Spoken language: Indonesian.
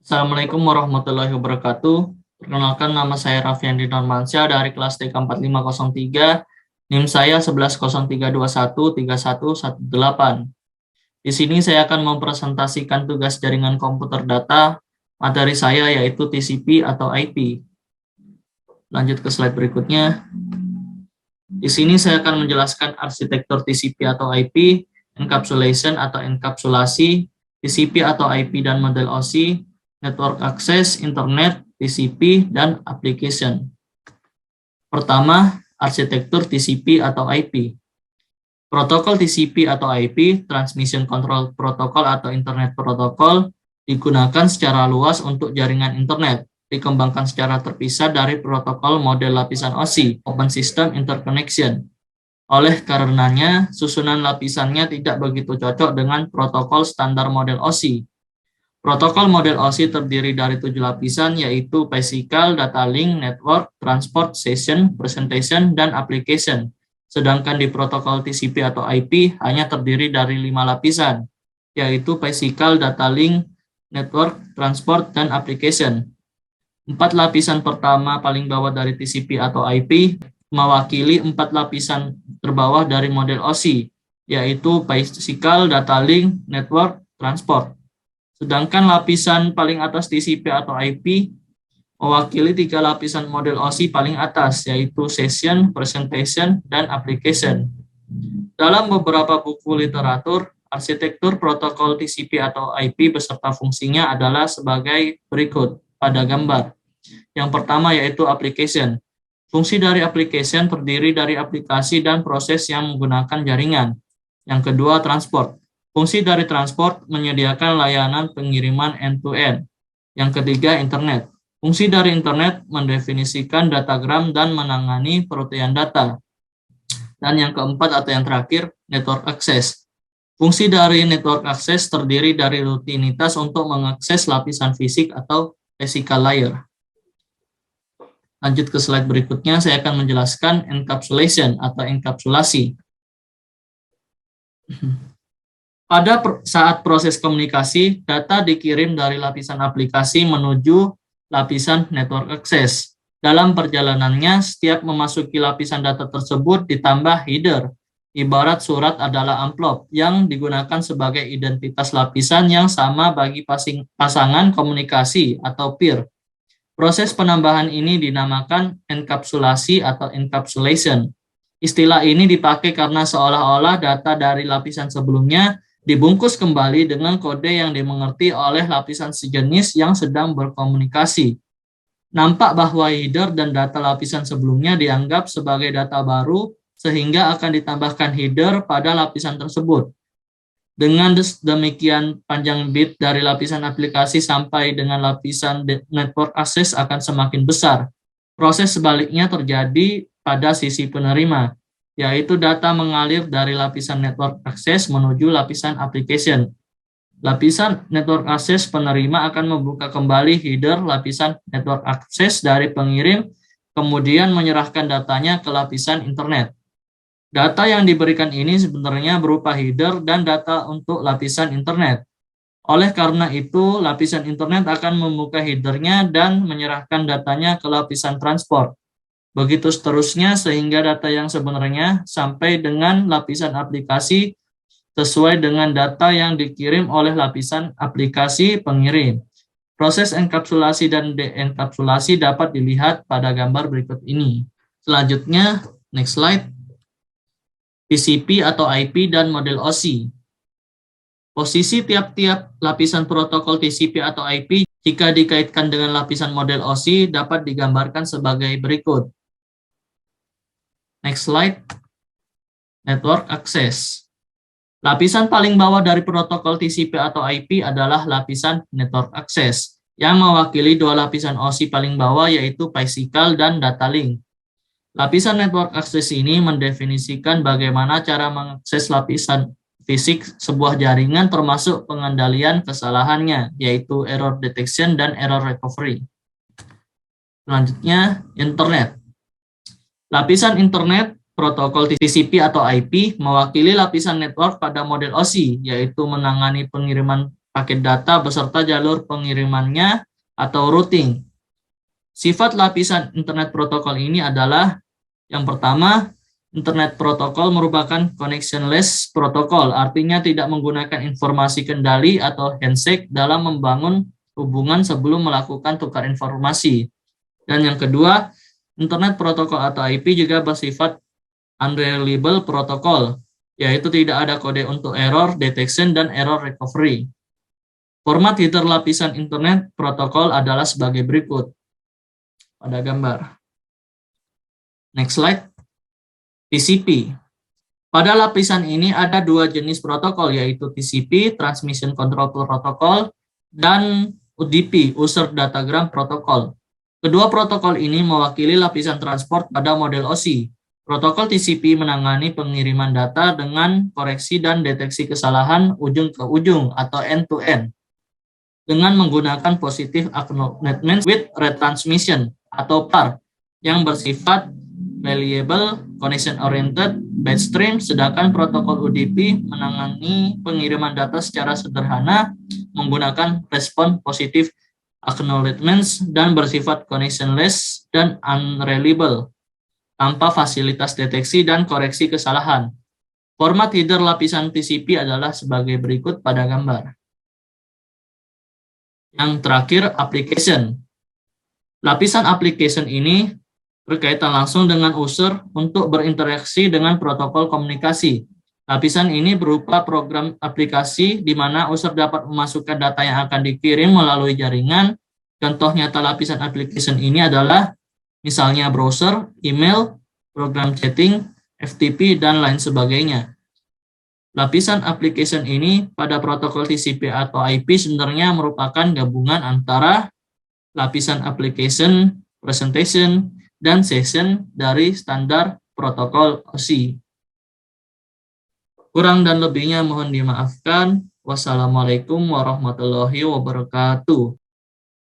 Assalamualaikum warahmatullahi wabarakatuh. Perkenalkan, nama saya Raffiandi Normansyah dari kelas TK 4503. NIM saya 1103213118. Di sini saya akan mempresentasikan tugas jaringan komputer data. Materi saya yaitu TCP atau IP. Lanjut ke slide berikutnya. Di sini saya akan menjelaskan arsitektur TCP atau IP, encapsulation atau enkapsulasi, TCP atau IP dan model OSI, network access, internet, TCP, dan application. Pertama, arsitektur TCP atau IP. Protokol TCP atau IP, Transmission Control Protocol atau Internet Protocol, digunakan secara luas untuk jaringan internet, dikembangkan secara terpisah dari protokol model lapisan OSI, Open System Interconnection. Oleh karenanya, susunan lapisannya tidak begitu cocok dengan protokol standar model OSI. Protokol model OSI terdiri dari 7 lapisan, yaitu Physical, Data Link, Network, Transport, Session, Presentation, dan Application. Sedangkan di protokol TCP atau IP hanya terdiri dari 5 lapisan, yaitu Physical, Data Link, Network, Transport, dan Application. 4 lapisan pertama paling bawah dari TCP atau IP mewakili 4 lapisan terbawah dari model OSI, yaitu Physical, Data Link, Network, Transport. Sedangkan lapisan paling atas TCP atau IP mewakili 3 lapisan model OSI paling atas, yaitu Session, Presentation, dan Application. Dalam beberapa buku literatur, arsitektur protokol TCP atau IP beserta fungsinya adalah sebagai berikut pada gambar. Yang pertama yaitu Application. Fungsi dari application terdiri dari aplikasi dan proses yang menggunakan jaringan. Yang kedua, Transport. Fungsi dari transport menyediakan layanan pengiriman end-to-end. Yang ketiga, Internet. Fungsi dari internet mendefinisikan datagram dan menangani perutian data. Dan yang keempat atau yang terakhir, Network Access. Fungsi dari Network Access terdiri dari rutinitas untuk mengakses lapisan fisik atau physical layer. Lanjut ke slide berikutnya, saya akan menjelaskan encapsulation atau enkapsulasi. Pada saat proses komunikasi, data dikirim dari lapisan aplikasi menuju lapisan network access. Dalam perjalanannya, setiap memasuki lapisan data tersebut ditambah header. Ibarat surat adalah amplop yang digunakan sebagai identitas lapisan yang sama bagi pasangan komunikasi atau peer. Proses penambahan ini dinamakan enkapsulasi atau encapsulation. Istilah ini dipakai karena seolah-olah data dari lapisan sebelumnya dibungkus kembali dengan kode yang dimengerti oleh lapisan sejenis yang sedang berkomunikasi. Nampak bahwa header dan data lapisan sebelumnya dianggap sebagai data baru sehingga akan ditambahkan header pada lapisan tersebut. Dengan demikian, panjang bit dari lapisan aplikasi sampai dengan lapisan network access akan semakin besar. Proses sebaliknya terjadi pada sisi penerima, yaitu data mengalir dari lapisan network access menuju lapisan application. Lapisan network access penerima akan membuka kembali header lapisan network access dari pengirim, kemudian menyerahkan datanya ke lapisan internet. Data yang diberikan ini sebenarnya berupa header dan data untuk lapisan internet. Oleh karena itu, lapisan internet akan membuka headernya dan menyerahkan datanya ke lapisan transport. Begitu seterusnya sehingga data yang sebenarnya sampai dengan lapisan aplikasi sesuai dengan data yang dikirim oleh lapisan aplikasi pengirim. Proses enkapsulasi dan deenkapsulasi dapat dilihat pada gambar berikut ini. Selanjutnya, next slide. TCP atau IP dan model OSI. Posisi tiap-tiap lapisan protokol TCP atau IP jika dikaitkan dengan lapisan model OSI dapat digambarkan sebagai berikut. Next slide. Network Access. Lapisan paling bawah dari protokol TCP atau IP adalah lapisan Network Access, yang mewakili 2 lapisan OSI paling bawah yaitu Physical dan Data Link. Lapisan Network Access ini mendefinisikan bagaimana cara mengakses lapisan fisik sebuah jaringan termasuk pengendalian kesalahannya, yaitu error detection dan error recovery. Selanjutnya, Internet. Lapisan Internet protokol TCP atau IP mewakili lapisan network pada model OSI, yaitu menangani pengiriman paket data beserta jalur pengirimannya atau routing. Sifat lapisan Internet Protokol ini adalah yang pertama, Internet Protokol merupakan connectionless protokol, artinya tidak menggunakan informasi kendali atau handshake dalam membangun hubungan sebelum melakukan tukar informasi. Dan yang kedua, Internet Protokol atau IP juga bersifat unreliable protokol, yaitu tidak ada kode untuk error detection dan error recovery. Format header lapisan Internet Protokol adalah sebagai berikut. Pada gambar. Next slide. TCP. Pada lapisan ini ada dua jenis protokol, yaitu TCP, Transmission Control Protocol, dan UDP, User Datagram Protocol. Kedua protokol ini mewakili lapisan transport pada model OSI. Protokol TCP menangani pengiriman data dengan koreksi dan deteksi kesalahan ujung ke ujung atau end-to-end dengan menggunakan Positive Acknowledgement with Retransmission atau PAR yang bersifat Reliable, Connection-Oriented, Batchstream, sedangkan protokol UDP menangani pengiriman data secara sederhana menggunakan respon Positive Acknowledgements dan bersifat connectionless dan unreliable, tanpa fasilitas deteksi dan koreksi kesalahan. Format header lapisan TCP adalah sebagai berikut pada gambar. Yang terakhir, application. Lapisan application ini berkaitan langsung dengan user untuk berinteraksi dengan protokol komunikasi. Lapisan ini berupa program aplikasi di mana user dapat memasukkan data yang akan dikirim melalui jaringan. Contoh nyata lapisan application ini adalah misalnya browser, email, program chatting, FTP, dan lain sebagainya. Lapisan application ini pada protokol TCP atau IP sebenarnya merupakan gabungan antara lapisan application, presentation, dan session dari standar protokol OSI. Kurang dan lebihnya mohon dimaafkan. Wassalamualaikum warahmatullahi wabarakatuh.